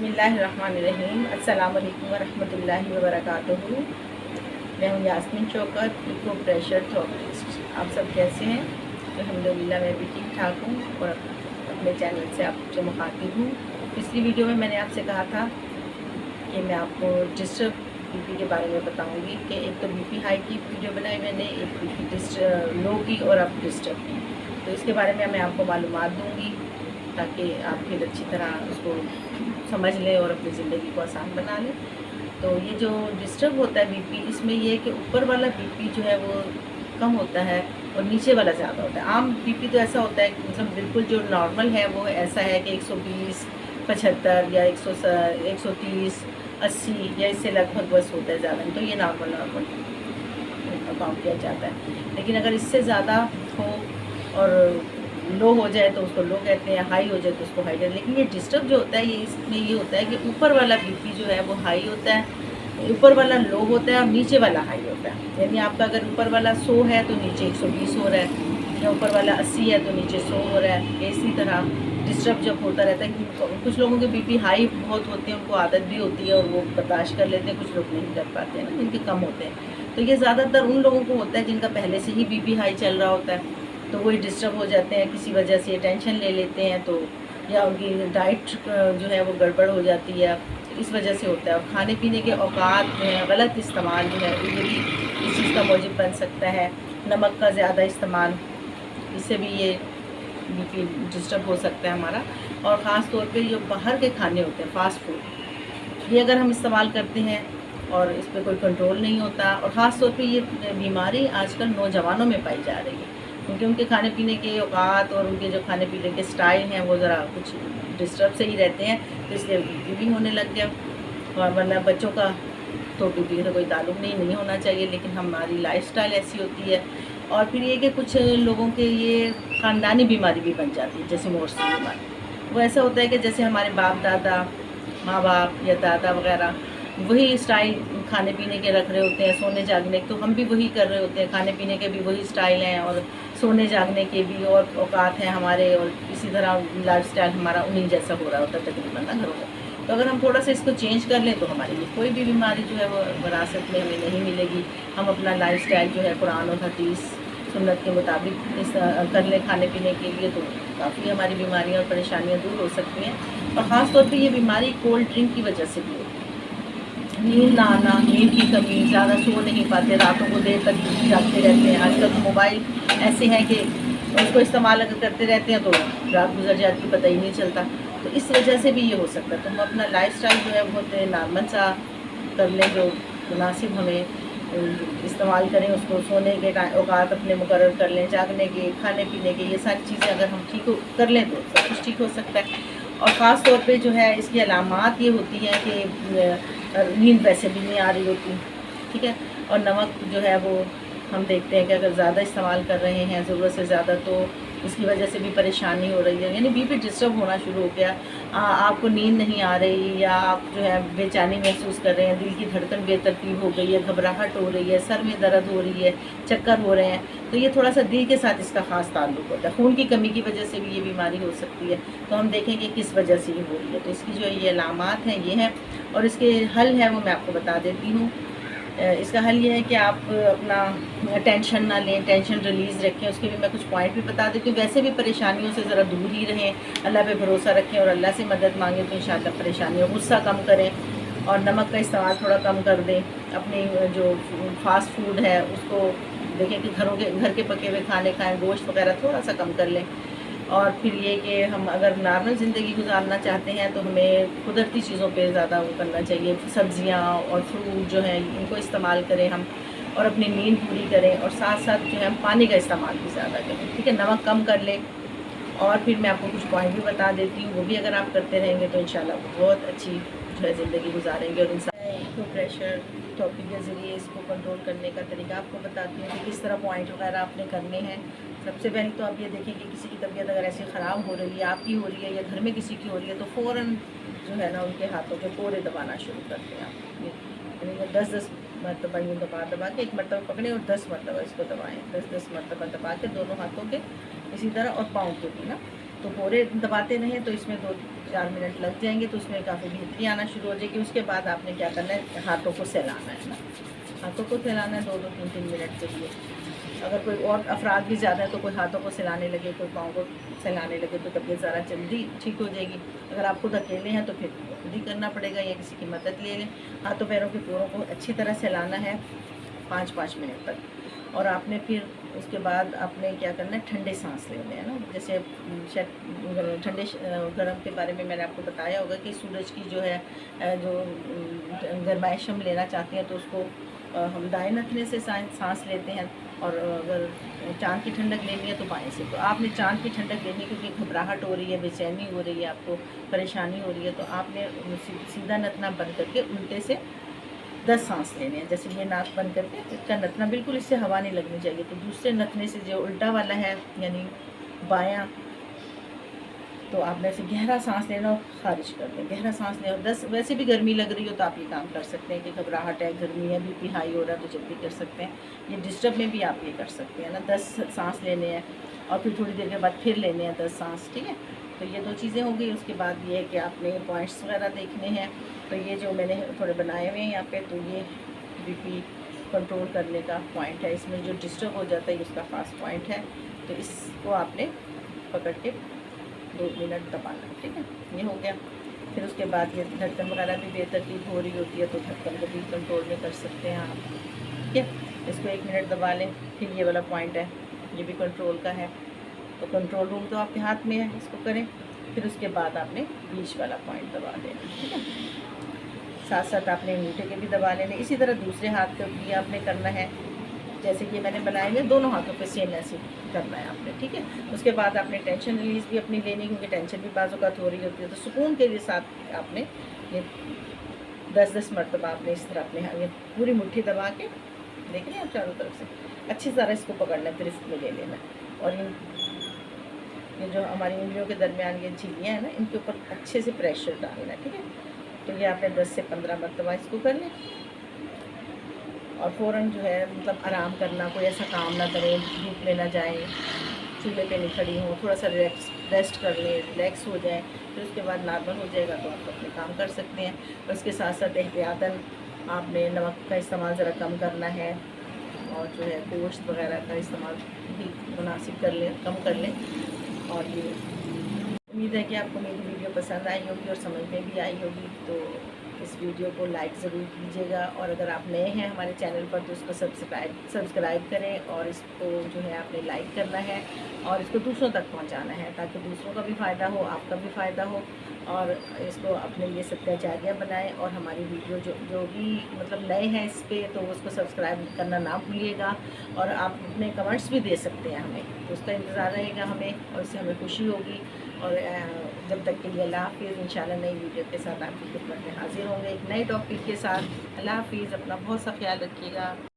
बिस्मिल्लाहिर्रहमानिर्रहीम। अस्सलाम वालेकुम वरहमतुल्लाहि वबरकातुहू। मैं हूँ Yasmin Shaukat, acupressure therapist. आप सब कैसे हैं? अल्हम्दुलिल्लाह मैं भी ठीक ठाक हूँ और अपने चैनल से आपसे मुखातिब हूँ। पिछली वीडियो में मैंने आपसे कहा था कि मैं आपको डिस्टर्ब बीपी के बारे में बताऊंगी कि एक तो बीपी हाई की वीडियो बनाई मैंने, एक बीपी लो की और अब डिस्टर्ब की। तो इसके बारे में मैं आपको मालूमात दूँगी ताकि आप फिर अच्छी तरह उसको समझ लें और अपनी ज़िंदगी को आसान बना लें। तो ये जो डिस्टर्ब होता है बीपी, इसमें ये है कि ऊपर वाला बीपी जो है वो कम होता है और नीचे वाला ज़्यादा होता है। आम बीपी तो ऐसा होता है कि मतलब बिल्कुल जो नॉर्मल है वो ऐसा है कि 120, 75 या 130, 80 या इससे लगभग बस होता है, ज़्यादा नहीं। तो ये नॉर्मल काउंट किया जाता है। लेकिन अगर इससे ज़्यादा हो और लो हो जाए तो उसको लो कहते हैं, हाई हो जाए तो उसको हाई कहते हैं। लेकिन ये डिस्टर्ब जो होता है ये इसमें ये होता है कि ऊपर वाला बीपी जो है वो हाई होता है, ऊपर वाला लो होता है और नीचे वाला हाई होता है। यानी आपका अगर ऊपर वाला 100 है तो नीचे 120 हो रहा है, या ऊपर वाला 80 है तो नीचे 100 हो रहा है। इसी तरह डिस्टर्ब जब होता रहता है कि कुछ लोगों के बीपी हाई बहुत होते हैं, उनको आदत भी होती है और वो बर्दाश्त कर लेते हैं, कुछ लोग नहीं कर पाते हैं ना, जिनके कम होते हैं। तो ये ज़्यादातर उन लोगों को होता है जिनका पहले से ही बीपी हाई चल रहा होता है, तो वही डिस्टर्ब हो जाते हैं किसी वजह से, टेंशन ले लेते हैं तो, या उनकी डाइट जो है वो गड़बड़ हो जाती है, इस वजह से होता है। और खाने पीने के औकात जो है गलत इस्तेमाल जो है ये भी इस चीज़ का मौजब बन सकता है। नमक का ज़्यादा इस्तेमाल, इससे भी ये बीपी डिस्टर्ब हो सकता है हमारा। और ख़ास तौर पे जो बाहर के खाने होते हैं, फास्ट फूड, ये अगर हम इस्तेमाल करते हैं और इस पर कोई कंट्रोल नहीं होता, और ख़ास तौर पे ये बीमारी आजकल नौजवानों में पाई जा रही है क्योंकि उनके खाने पीने के औकात और उनके जो खाने पीने के स्टाइल हैं वो ज़रा कुछ डिस्टर्ब से ही रहते हैं, तो इसलिए बीपी भी होने लग गया। और वरना बच्चों का तो बीपी का कोई ताल्लुक नहीं होना चाहिए, लेकिन हमारी लाइफस्टाइल ऐसी होती है। और फिर ये कि कुछ लोगों के ये ख़ानदानी बीमारी भी बन जाती है, जैसे मोर्सी बीमारी। वो ऐसा होता है कि जैसे हमारे बाप दादा, माँ बाप या दादा वगैरह वही स्टाइल खाने पीने के रख रहे होते हैं, सोने जागने, तो हम भी वही कर रहे होते हैं, खाने पीने के भी वही स्टाइल हैं और सोने जागने के भी और औकात हैं हमारे, और इसी तरह लाइफस्टाइल हमारा उन्हीं जैसा हो रहा होता है तकरीबन ना घरों में। तो अगर हम थोड़ा सा इसको चेंज कर लें तो हमारे लिए कोई भी बीमारी जो है वो विरासत में हमें नहीं मिलेगी। हम अपना लाइफस्टाइल जो है कुरान और हदीस सुन्नत के मुताबिक इस कर लें खाने पीने के लिए, तो काफ़ी हमारी बीमारियाँ और परेशानियाँ दूर हो सकती हैं। और ख़ास तौर पर ये बीमारी कोल्ड ड्रिंक की वजह से भी होती है। नींद ना आना, नींद की कमी, ज़्यादा सो नहीं पाते, रातों को देर तक जागते रहते हैं। आजकल तो मोबाइल ऐसे हैं कि उसको इस्तेमाल अगर करते रहते हैं तो रात गुजर जाती है, पता ही नहीं चलता। तो इस वजह से भी ये हो सकता है। तो हम अपना लाइफस्टाइल जो है बहुत नॉर्मल सा कर लें, जो मुनासिब हमें इस्तेमाल करें, उसको सोने के औकात अपने मुकर्रर कर लें, जागने के, खाने पीने के, ये सारी चीज़ें अगर हम ठीक कर लें तो सब कुछ ठीक हो सकता है। और ख़ास तौर पे जो है इसकी अलामात ये होती हैं कि नींद वैसे भी नहीं आ रही होती, ठीक है। और नमक जो है वो हम देखते हैं कि अगर ज़्यादा इस्तेमाल कर रहे हैं ज़रूरत से ज़्यादा तो इसकी वजह से भी परेशानी हो रही है, यानी बीपी डिस्टर्ब होना शुरू हो गया। आपको नींद नहीं आ रही, या आप जो है बेचैनी महसूस कर रहे हैं, दिल की धड़कन बेतरतीब हो गई है, घबराहट हो रही है, सर में दर्द हो रही है, चक्कर हो रहे हैं, तो ये थोड़ा सा दिल के साथ इसका ख़ास ताल्लुक़ होता है। खून की कमी की वजह से भी ये बीमारी हो सकती है। तो हम देखेंगे किस वजह से ये हो रही है। तो इसकी जो ये अलामात हैं ये हैं, और इसके हल है वो मैं आपको बता देती हूँ। इसका हल ये है कि आप अपना टेंशन ना लें, टेंशन रिलीज़ रखें। उसके भी मैं कुछ पॉइंट भी बता देती हूँ। वैसे भी परेशानियों से ज़रा दूर ही रहें, अल्लाह पे भरोसा रखें और अल्लाह से मदद मांगें तो इंशाअल्लाह परेशानियों, गुस्सा कम करें और नमक का इस्तेमाल थोड़ा कम कर दें। अपनी जो फास्ट फूड है उसको देखें कि घर के पके हुए खाने खाएँ, गोश्त वगैरह थोड़ा सा कम कर लें। और फिर ये कि हम अगर नॉर्मल ज़िंदगी गुजारना चाहते हैं तो हमें कुदरती चीज़ों पे ज़्यादा वो करना चाहिए। सब्ज़ियाँ और फ्रूट जो हैं इनको इस्तेमाल करें हम, और अपनी नींद पूरी करें, और साथ साथ जो है हम पानी का इस्तेमाल भी ज़्यादा करें, ठीक है। नमक कम कर लें। और फिर मैं आपको कुछ पॉइंट भी बता देती हूँ, वो भी अगर आप करते रहेंगे तो इंशाल्लाह बहुत अच्छी जो है ज़िंदगी गुजारेंगे। और इंसान को प्रेशर टॉपिक के ज़रिए इसको कंट्रोल करने का तरीका आपको बताती हूँ कि किस तरह पॉइंट वगैरह आपने करने हैं। सबसे पहले तो आप ये देखें कि किसी की तबीयत अगर ऐसी ख़राब हो रही है, आपकी हो रही है या घर में किसी की हो रही है, तो फ़ौरन जो है ना उनके हाथों के कोरे दबाना शुरू कर दें आप। यानी 10-10 मरतबा यूँ दबा के, एक मरतबा पकड़ें और 10 मरतबा इसको दबाएँ, 10-10 मरतबा दबा के दोनों हाथों के, इसी तरह और पाँव के भी ना। तो पूरे दबाते रहें तो इसमें 2-4 मिनट लग जाएंगे, तो उसमें काफ़ी बेहतरी आना शुरू हो जाएगी। उसके बाद आपने क्या करना है, हाथों को सहलाना है ना, हाथों को सहलाना है 2-2, 3-3 मिनट के लिए। अगर कोई और अफराद भी ज़्यादा है तो कोई हाथों को सहलाने लगे, कोई पाँव को सहलाने लगे, तो तबीयत ज़रा जल्दी ठीक हो जाएगी। अगर आप खुद अकेले हैं तो फिर खुद ही करना पड़ेगा या किसी की मदद ले लें। हाथों पैरों के पोरों को अच्छी तरह सहलाना है 5-5 मिनट तक। और आपने फिर उसके बाद आपने क्या करना है, ठंडे सांस लेने हैं ना। जैसे शायद ठंडे गर्म के बारे में मैंने आपको बताया होगा कि सूरज की जो है जो गर्माइश हम लेना चाहते हैं तो उसको हम दाएं नथने से सांस लेते हैं, और अगर चाँद की ठंडक लेनी है तो बाएं से। तो आपने चाँद की ठंडक लेनी है क्योंकि घबराहट हो रही है, बेचैनी हो रही है, आपको परेशानी हो रही है, तो आपने सीधा नथना बंद करके उल्टे से 10 सांस लेने हैं। जैसे ये नाक बंद करके इसका नथना बिल्कुल, इससे हवा नहीं लगनी चाहिए। तो दूसरे नथने से जो उल्टा वाला है यानी बायां, तो आपने ऐसे गहरा सांस लेना और खारिज कर दें। गहरा सांस लें और 10, वैसे भी गर्मी लग रही हो तो आप ये काम कर सकते हैं कि घबराहट है, गर्मी है, बीपी हाई हो रहा है तो जल्दी कर सकते हैं। ये डिस्टर्ब में भी आप ये कर सकते हैं ना। 10 सांस लेने हैं और फिर थोड़ी देर के बाद फिर लेने हैं 10 सांस, ठीक है। तो ये 2 चीज़ें हो गई। उसके बाद ये है कि आपने पॉइंट्स वगैरह देखने हैं। तो ये जो मैंने थोड़े बनाए हुए हैं यहाँ पे, तो ये बीपी कंट्रोल करने का पॉइंट है। इसमें जो डिस्टर्ब हो जाता है उसका ख़ास पॉइंट है। तो इसको आपने पकड़ के 2 मिनट दबाना, ठीक है। ये हो गया। फिर उसके बाद ये धड़कन वगैरह भी बेतरतीब हो रही होती है तो धड़कन को भी कंट्रोल में कर सकते हैं आप, ठीक है। इसको 1 मिनट दबा लें। फिर ये वाला पॉइंट है, ये भी कंट्रोल का है, तो कंट्रोल रूम तो आपके हाथ में है, इसको करें। फिर उसके बाद आपने बीच वाला पॉइंट दबा देना, ठीक है। साथ साथ आपने अंगूठे के भी दबा लेने। इसी तरह दूसरे हाथ पे भी आपने करना है, जैसे कि मैंने बनाए हुए दोनों हाथों पे सेम ऐसे करना है आपने, ठीक है। उसके बाद आपने टेंशन रिलीज़ भी अपनी लेनी, क्योंकि टेंशन भी बाज़ औक़ात हो रही होती है। तो सुकून के लिए साथ आपने ये 10-10 मरतबा आपने इस तरह अपने ये पूरी मुट्ठी दबा के, देख रहे हैं आप, चारों तरफ से अच्छी तरह इसको पकड़ना, फिर इसमें ले लेना। और ये जो हमारी उंगलियों के दरमियान ये झिल्लियाँ हैं ना, इनके ऊपर अच्छे से प्रेशर डालना, ठीक है। तो ये आपने 10 से 15 मरतबा इसको कर लें। और फ़ौरन जो है मतलब आराम करना, कोई ऐसा काम ना करें, धूप में ना जाएँ, चूल्हे पे नहीं खड़ी हों, थोड़ा सा रेस्ट कर लें, रिलैक्स हो जाएँ। फिर उसके बाद नॉर्मल हो जाएगा तो आप अपने काम कर सकते हैं। और उसके साथ साथ एहतियातन आपने नमक का इस्तेमाल ज़रा कम करना है, और जो है गोश्त वगैरह का इस्तेमाल भी मुनासिब कर लें, कम कर लें। और ये उम्मीद है कि आपको मेरी वीडियो पसंद आई होगी और समझ में भी आई होगी। तो इस वीडियो को लाइक ज़रूर कीजिएगा, और अगर आप नए हैं हमारे चैनल पर तो इसको सब्सक्राइब करें, और इसको जो है आपने लाइक करना है और इसको दूसरों तक पहुंचाना है, ताकि दूसरों का भी फ़ायदा हो, आपका भी फ़ायदा हो। और इसको अपने लिए सदका जारिया बनाएं। और हमारी वीडियो जो भी मतलब नए हैं इस पर, तो उसको सब्सक्राइब करना ना भूलिएगा। और आप अपने कमेंट्स भी दे सकते हैं हमें, तो उसका इंतज़ार रहेगा हमें, और इससे हमें खुशी होगी। और जब तक के लिए अल्लाह हाफ़िज़। इंशाल्लाह नई वीडियो के साथ आपकी खिदमत में हाज़िर होंगे एक नए टॉपिक के साथ। अल्लाह हाफ़िज़। अपना बहुत सा ख्याल रखिएगा।